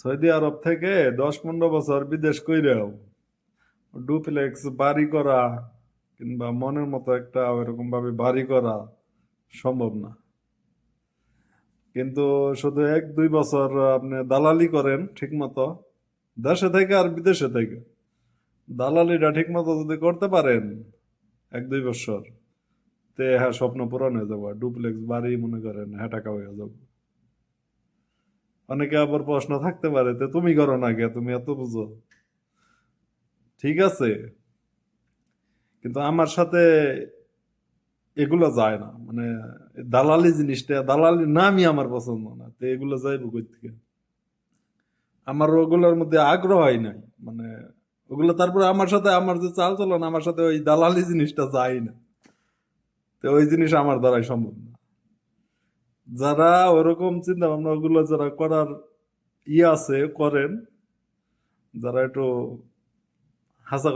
Saudi আরব থেকে 10-15 বছর বিদেশ কইরেও ডুপ্লেক্স বাড়ি করা কিংবা মনের মতো একটা ওইরকম ভাবে বাড়ি করা সম্ভব না। কিন্তু শুধু 1-2 বছর আপনি দালালি করেন ঠিক মতো, দেশে থেকে আর বিদেশে থেকে দালালিটা ঠিক মতো যদি করতে পারেন 1-2 বছর, তে হ্যাঁ স্বপ্ন পূরণ হয়ে যাবো। ডুপ্লেক্স বাড়ি মনে করেন হ্যাঁ টাকা হয়ে যাবো। অনেকে আবার প্রশ্ন থাকতে পারে, তো তুমি করো না কে, তুমি এত বুঝো। ঠিক আছে, কিন্তু আমার সাথে এগুলো যায় না, মানে দালালি জিনিসটা, দালালি নামই আমার পছন্দ না, তো এগুলো যাইবো কই থেকে? আমার ওগুলোর মধ্যে আগ্রহ হয় নাই, মানে ওগুলো তারপরে আমার সাথে আমার যে চাল চলন আমার সাথে ওই দালালি জিনিসটা যায় না, তো ওই জিনিস আমার দ্বারাই সম্ভব না। যারা ওরকম চিন্তা ভাবনা ওগুলো যারা করার আছে করেন, যারা একটু হাসা